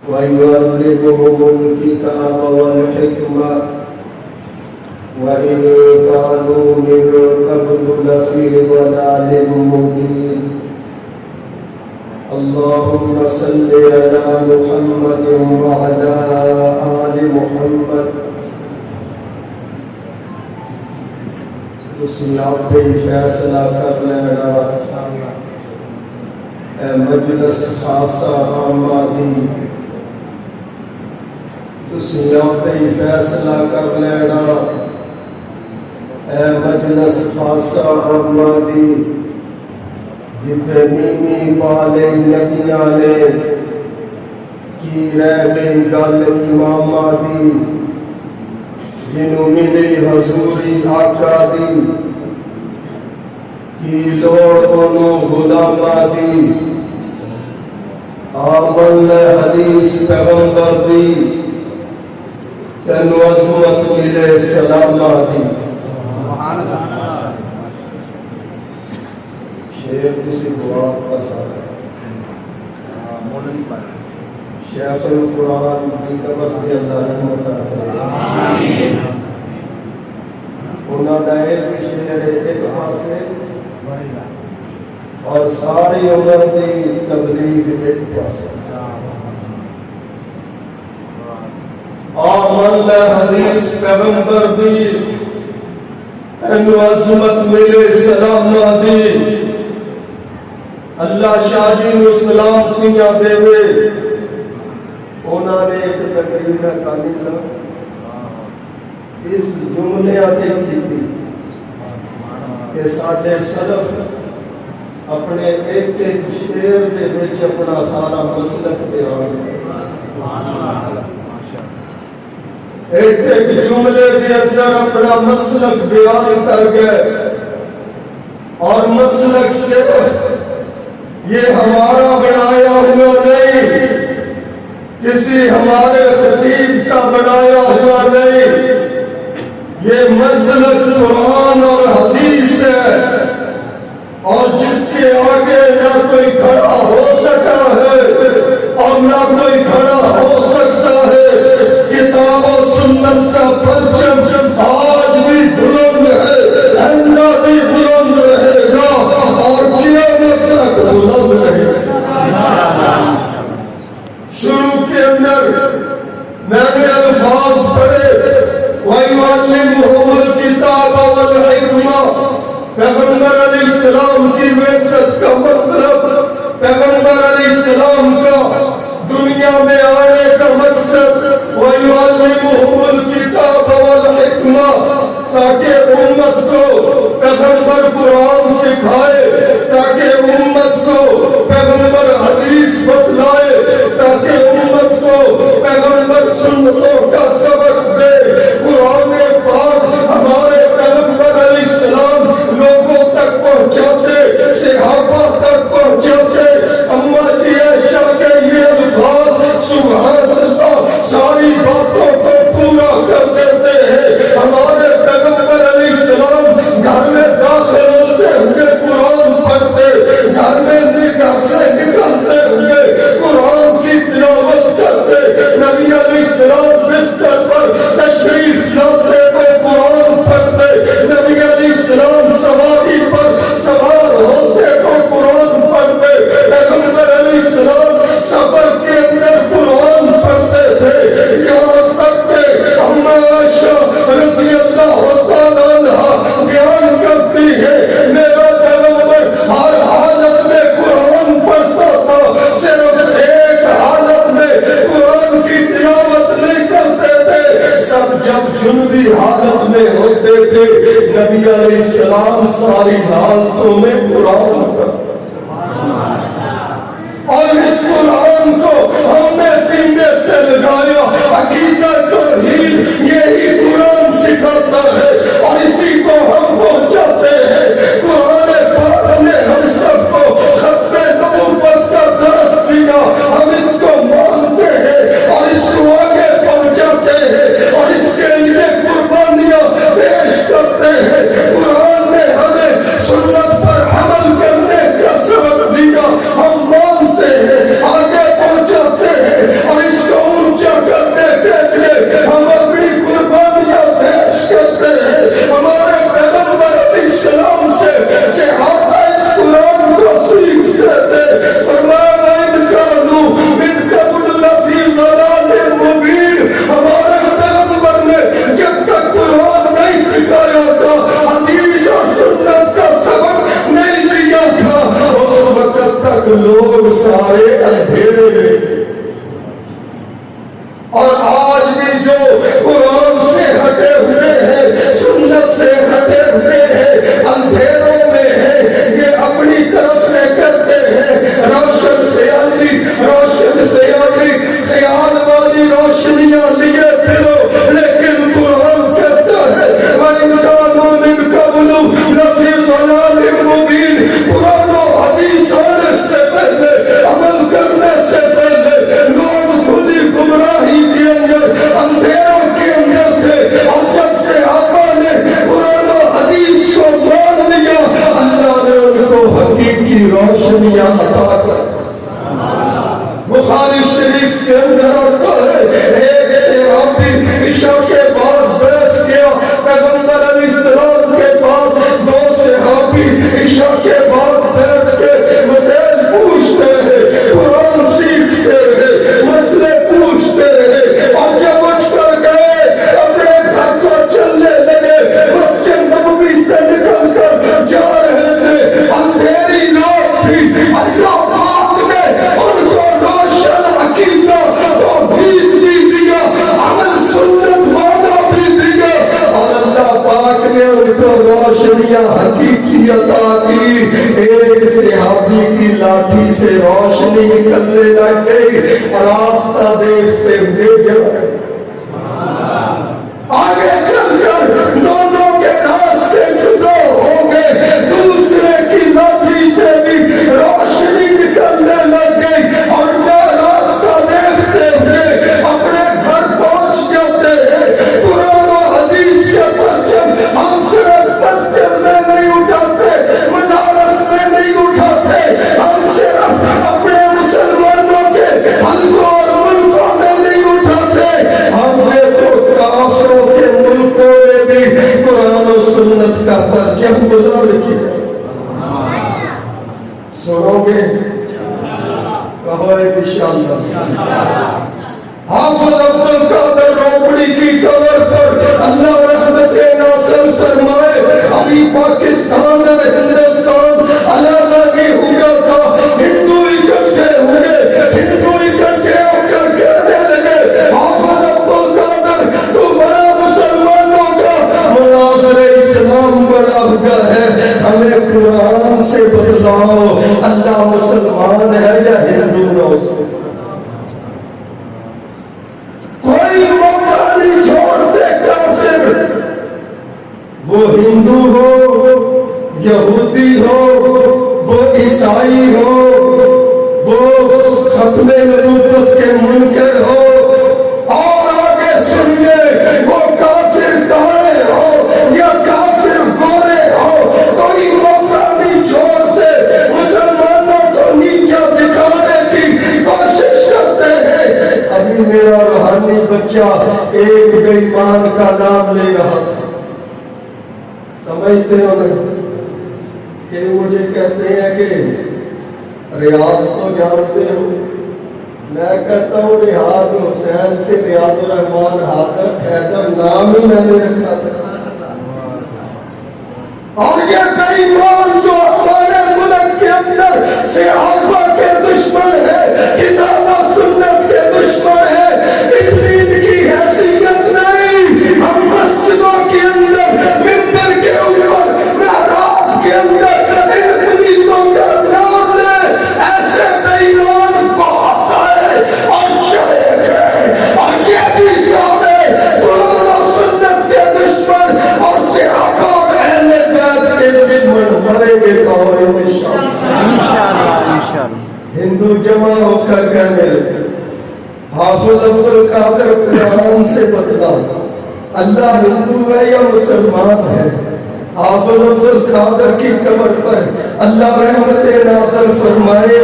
ويعلمهم الكتاب والحكمة وإن كانوا من قبل لفي ضلال مبين. اللهم صل على محمد وعلى آل محمد. تسی آپ ہی فیصلہ کر لینا اے مجلس خاصہ عامہ دی، تسی آپ ہی فیصلہ کر لینا اے مجلس خاصہ عامہ دی، جتنے نیمی والے نبیاں نے کی رہ گئی گل امامہ دی، جنہوں ملی حضوری آقا دی، کی لوڑ انہوں غلامہ دی، آمن حدیث پیغمبر دی، تنو عظمت ملے سلامہ دی۔ شیخ کسی دعا کا ساتھ شیخ القرآن کی قبر دی اللہ رحمت آمین۔ انہاں دا ایک شعر ایک پاسے اور ساری عمر دی تبلیغ ایک پاسے۔ آمن حدیث پیغمبر دی، تینو عظمت ملے سلامہ دی، اللہ شاہ جی نو سلامتیاں دے وے۔ انہاں نے ایک تقریر کانی سا اس جملے آتے کی تھی کہ ساڑھے سلف اپنے ایک ایک شعر دے وچ اپنا سارا مسلک بیان ایک ایک جملے دے اندر اپنا مسلک بیان کر گئے، اور مسلک صرف یہ ہمارا بنایا ہوا نہیں، کسی ہمارے خطیب کا بنایا ہوا نہیں، یہ مسلک قرآن اور حدیث ہے، اور جس کے آگے نہ کوئی کھڑا ہو سکتا ہے اور نہ کوئی کھڑا ہو سکتا ہے۔ کتاب و سنت کا پرچم آج بھی بلند ہے، آئندہ بھی بلند رہے گا، اور قیامت تک بلند رہے گا۔ شروع کے اندر میں نے الفاظ پڑھے وَيُعَلِّمُهُمُ الْكِتَابَ وَالْحِكْمَةَ، پیغمبر علیہ السلام کی بعثت کا مطلب، پیغمبر علیہ السلام کا دنیا میں آنے کا مقصد وَيُعَلِّمُهُمُ الْكِتَابَ وَالْحِكْمَةَ، تاکہ امت کو پیغمبر قرآن سکھائے، تاکہ امت کو پیغمبر حدیث بتلائے، تاکہ امت کو پیغمبر سنتوں کا سبق دے۔ قرآن پاک ہمارے پیغمبر علیہ السلام لوگوں تک پہنچاتے، صحابہ تک پہنچاتے۔ اماں جی عائشہ کے یہ الفاظ سبحان اللہ ساری باتوں کو پورا کر دیتے ہیں۔ ہمارے پیغمبر علیہ السلام گھر میں داخل ہوتے ہوئے قرآن پڑھتے، گھر میں نگاہ سے نکلتے ہوئے قرآن کی تلاوت کرتے، نبی علیہ السلام بستر پر تشریف لاتے تو قرآن پڑھتے، نبی علیہ السلام سواری پر سوار ہوتے تو قرآن پڑھتے، پیغمبر علیہ السلام سفر کے اندر قرآن پڑھتے تھے، یہاں تک کہ اما عائشہ رضی اللہ تعالیٰ عنہ بیان کرتی ہے میرا پیغمبر ہر حالت میں قرآن پڑھتا تھا، صرف ایک حالت میں قرآن کی تلاوت نہیں کرتے تھے، سب جب جنوبی حالت میں ہوتے تھے نبی علیہ السلام ساری حالتوں میں قرآن پڑھتے، اور اس قرآن کو ہم نے سینے سے لگایا۔ عقیدت توحید یہی قرآن سکھاتا ہے اور اسی کو ہم پہنچاتے ہیں۔ قرآن پاک نے ہم سب کو ختم نبوت کا درس دیا، ہم اس کو مانتے ہیں اور اس کو آگے پہنچاتے ہیں اور اس کے لیے قربانیاں پیش کرتے ہیں۔ قرآن نے ہمیں سنت پر عمل کرنے کو روشنیاں حقیقی عطا کی. ایک صحابی کی لاٹھی سے روشنی نکلنے لگ گئی، راستہ دیکھتے ہوئے جب آگے چل کر دونوں کے راستے جدا ہو گئے، دوسرے کی لاٹھی سے بھی روشنی نکلنے لگ گئی، اور نہ راستہ دیکھتے ہوئے اپنے گھر پہنچ جاتے ہیں. قرآن و حدیث کے پرچم ہم صرف مسجد میں نہیں اٹھاتے، مدارس میں نہیں اٹھاتے، ہم صرف اپنے مسلمانوں کے حلقوں اور ملکوں میں نہیں اٹھاتے، ہم نے تو کافروں کے ملکوں میں بھی قرآن و سنت کا پرچم بلند کیا. سنو گے؟ کہو انشاءاللہ. حافظ عبد القادر روپڑی کی قبر پر اللہ رحمت ناصر فرمائے، ابھی پاکستان اور ہندوستان الگ نہیں ہوا تھا، ہندو اکٹھے ہوئے، ہندو اکٹھے ہو کر کہنے لگے حافظ عبد القادر تو بڑا مسلمانوں کا مناظر اسلام بڑا ہوا ہے، ہمیں قرآن سے بتلاؤ اللہ مسلمان ہے یا ہندو نوز. کوئی موقع نہیں چھوڑتے کافر، وہ ہندو ہو، یہودی ہو، وہ عیسائی ہو، وہ ختم نبوت کے منکر ہو، اور آگے سنیے وہ کافر کاڑے ہو یا کافر گورے ہو، کوئی موقع نہیں چھوڑتے، مسلمانوں کو نیچا دکھانے کی کوشش کرتے ہیں. ابھی میرا روحانی بچہ ایک بے ایمان کا نام لے رہا تھا، سمجھتے ہو نہیں کہ مجھے کہتے ہیں کہ ریاض تو جانتے ہو، میں کہتا ہوں ریاض حسین سے ریاض الرحمان حیدر نام ہی میں نے رکھا تھا. اور یہ بے ایمان جو ہمارے ملک کے اندر صحابہ کے دشمن ہے، کتاب و سنت کے دشمن ہے، اتنی ان کی حیثیت نہیں. ہم مسجدوں کے اندر منبر کے اوپر محراب کے اندر ان پلیتوں کا نام لے، ایسے بے ایمان بہت آئے اور چلے گئے، اور یہ بھی سارے قرآن و سنت کے دشمن اور صحابہ اور اہل بیت کے دشمن مرے گے. انشاءاللہ ہندو جمع ہو کر کہنے لگے حافظ عبد القادر قرآن سے بتلا اللہ ہندو ہے یا مسلمان ہے. حافظ عبد القادر کی قبر پر اللہ رحمت ناصر فرمائے،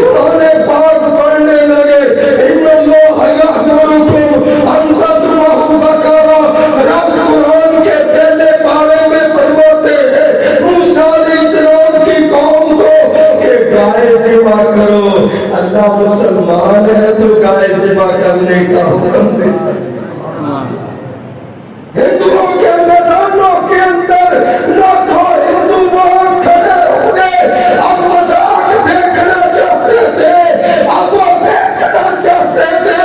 قرآن پاک پڑھنے لگے، ان اللہ یأمرکم ان تذبحوا بقرہ. رب قرآن کے پہلے پارے میں فرماتے ہیں موسیٰ علیہ السلام کی قوم کو کہ گائے ذبح کرو. اللہ مسلمان ہے تو گائے ذبح کرنے کا حکم دیتا ہے. ہندوؤں کے میدانوں کے اندر لاکھوں ہندو وہاں کھڑے ہو گئے، اب مذاق دیکھنا چاہتے تھے، اب وہ دیکھنا چاہتے تھے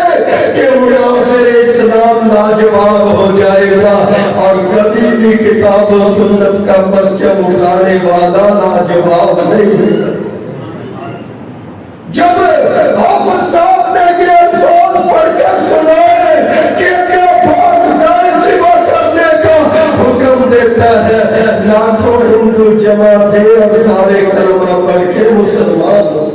کہ مناظر اسلام لاجواب ہو جائے گا، اور کبھی بھی کتاب و سنت کا پرچم اٹھانے والا لاجواب نہیں ہوگا. جب حافظ صاحب نے یہ الفاظ پڑھ کر سنائے کہ حکم دیتا ہے، لاکھوں ہندو جمع تھے اور سارے کلمہ پڑھ کے مسلمان ہو.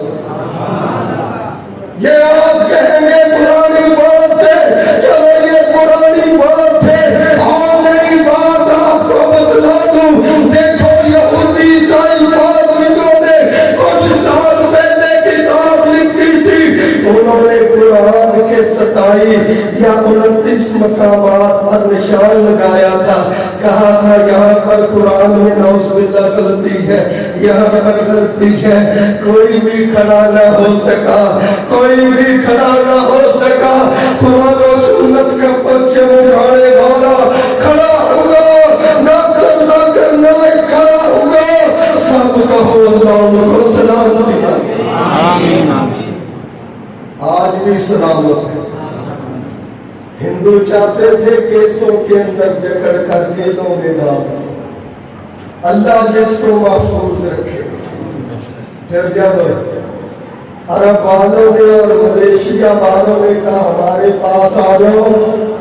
یہ آپ کہیں گے پرانی بات ہے، چلو یہ پرانی بات ہے، اور نئی بات آپ کو بتلا دوں. دیکھو یہودی عیسائی پادریوں نے کچھ سال پہلے کتاب لکھی تھی، انہوں نے قرآن کے 27 یا 29 مقامات پر نشان لگایا تھا، کہا تھا یہاں پر قرآن میں نعوذ باللہ غلطی ہے، یہاں پر غلطی ہے. کوئی بھی کھڑا نہ ہو سکا، کوئی بھی کھڑا نہ ہو سکا. قرآن و سنت کا پرچم اٹھانے والا کھڑا ہوگا، نہ قبضہ کرنا کھڑا ہوگا. سب کہو اللہ ان کو سلامتی. آمین. آج بھی سلامت ہے. ہندو چاہتے تھے کیسوں کے اندر جکڑ کر جیلوں میں ڈال، اللہ جس کو محفوظ رکھے. پھر جب عرب والوں نے اور ملیشیا والوں نے کہا ہمارے پاس آ جاؤ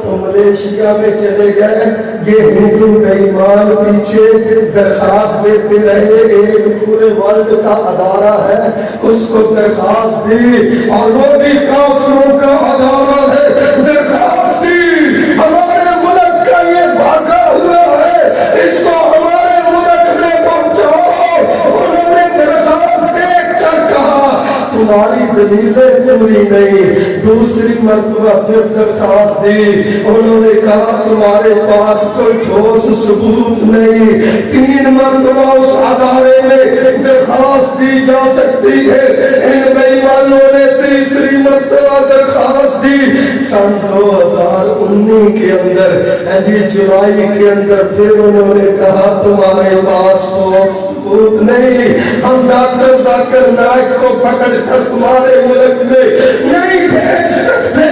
تو ملیشیا میں چلے گئے. یہ ہندو بے ایمان پیچھے درخواست دیتے رہے. ایک پورے ورلڈ کا ادارہ ہے اس کو درخواست دی اور وہ بھی کافروں کا ادارہ ہے. درخواست دی ہمارے ملک کا یہ بھاگا ہوا ہے اس کو ہمارے ملک میں پہنچاؤ. انہوں نے درخواست دیکھ کر کہا تمہاری دلیلیں پوری نہیں. دوسری مرتبہ پھر درخواست دی. انہوں نے کہا تمہارے پاس کوئی ٹھوس ثبوت نہیں. تین مرتبہ اس ادارے میں درخواست دی جا سکتی ہے. ان بے ایمانوں نے تیسری مرتبہ درخواست دی. سن 2019 کے اندر جولائی کے اندر پھر انہوں نے کہا تمہارے پاس ٹھوس ثبوت نہیں. ہم ڈاکٹر ذاکر نائک کو پکڑ کر تمہارے ملک میں نہیں بھیج سکتے.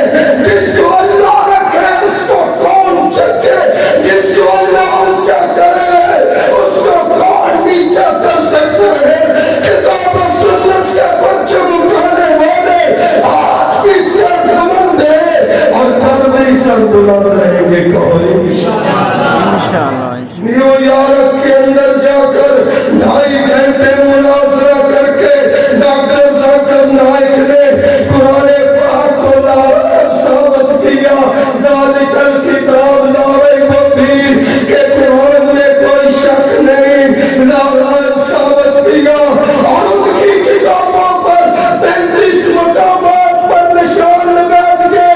جس کو اللہ رکھے اس کو کون چکے, جس کو اللہ اونچا کرے اس کو کون نیچا کر سکتا ہے. کتاب و سنت کے پرچم اٹھانے والے آج بھی سر بلند ہے اور کل بھی سر بلند رہیں گے. انشاءاللہ. نیو یارک کے اندر جا کر 2.5 گھنٹے مناظرہ کر کے ڈاکٹر ذاکر نائک نے قرآن پاک کو لاریب ثابت کیا. ذالک الکتاب لا ریب فیہ کہ قرآن میں کوئی شک نہیں. لاریب ثابت کیا اور ان کی کتابوں پر 35 مقامات پر نشان لگا دیے.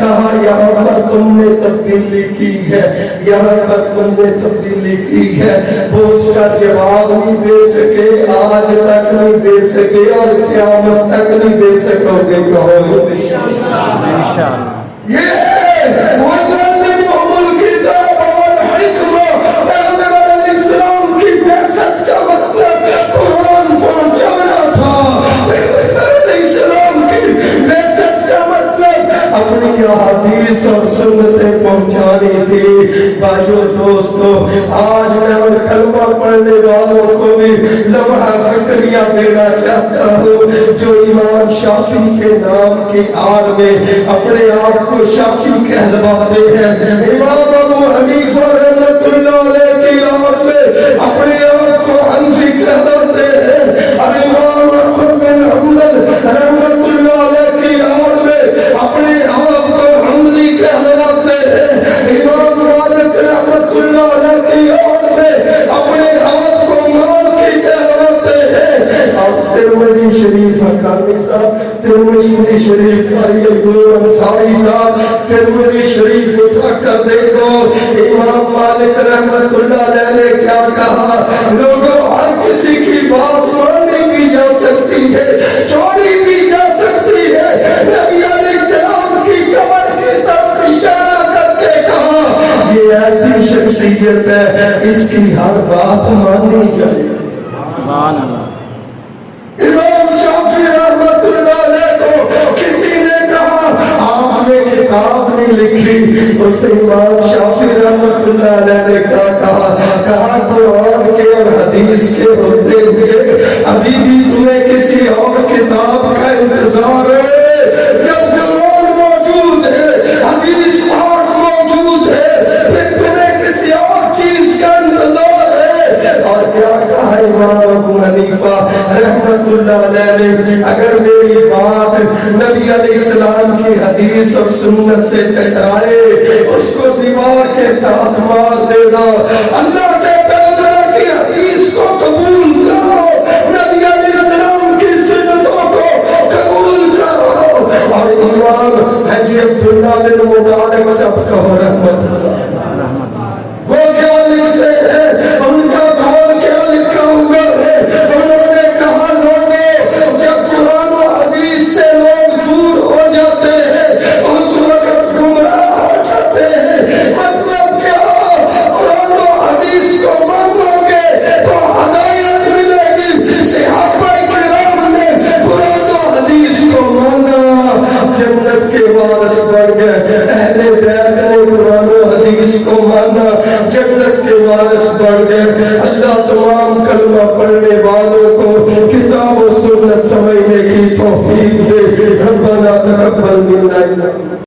کہا یہاں پر تم نے تبدیلی کی ہے, یہاں پر تم نے تبدیلی کی ہے. وہ اس کا جواب نہیں دے سکے, آج تک نہیں دے سکے اور قیامت تک نہیں دے سکو گے. کہو انشاءاللہ. یہ اسلام کی بعثت کا مطلب قرآن پہنچانا تھا. اسلام کی بعثت کا مطلب اپنی احادیث اور سنتیں پہنچانی تھی. بھائیو دوستو, آج میں ان کلمہ پڑھنے والوں کو بھی لمحہ فکریہ دینا چاہتا ہوں جو امام شافعی کے نام کی آڑ میں اپنے آپ کو شافعی کہلواتے ہیں. امام ابو حنیفہ رحمۃ اللہ علیہ کی آڑ میں اپنے آپ کو حنفی کہلاتے ہیں. اور امام احمد بن حنبل رحمۃ اللہ علیہ کی آڑ میں اپنے آپ کو حنبلی کہلاتے ہیں. امام مالک رحمۃ اللہ علیہ کی آڑ میں اپنے آپ کو مالکی کہلاتے ہیں. آپ ترمذی شریف حقانی صاحب, ترمذی شریف قاری عبدالرحمن انصاری صاحب, ترمذی شریف اٹھا کر دیکھو. امام مالک رحمۃ اللہ علیہ نے کیا کہا؟ لوگوں ہر کسی کی بات مانی بھی جا سکتی ہے, چھوڑی بھی جا سکتی ہے. نبی علیہ السلام کی قبر کی طرف اشارہ کر کے کہا یہ ایسی شخصیت ہے اس کی ہر بات مانی جائے. سبحان اللہ. امام شافعی رحمۃ اللہ علیہ کو کسی نے کہا آپ نے کتاب نہیں لکھی. اسے امام شافعی رحمۃ اللہ علیہ نے کہا قرآن کے اور حدیث کے ہوتے ہوئے ابھی بھی تمہیں کسی اور کتاب کا انتظار ہے. جب قرآن موجود ہے, حدیث پاک موجود ہے, پھر تمہیں کسی اور چیز کا انتظار ہے. اور کیا کہا امام ابو حنیفہ رحمت اللہ علیہ نے؟ اگر میری بات نبی علیہ السلام کی حدیث اور سنت سے ٹکرائے اس کو دیوار کے ساتھ مار دے گا. اللہ کے پیغمبر کی حدیث کو قبول کرو, نبی علیہ السلام کی سنتوں کو قبول کرو. اور امام حجی عبداللہ بن مبارک سب کو رحمت اللہ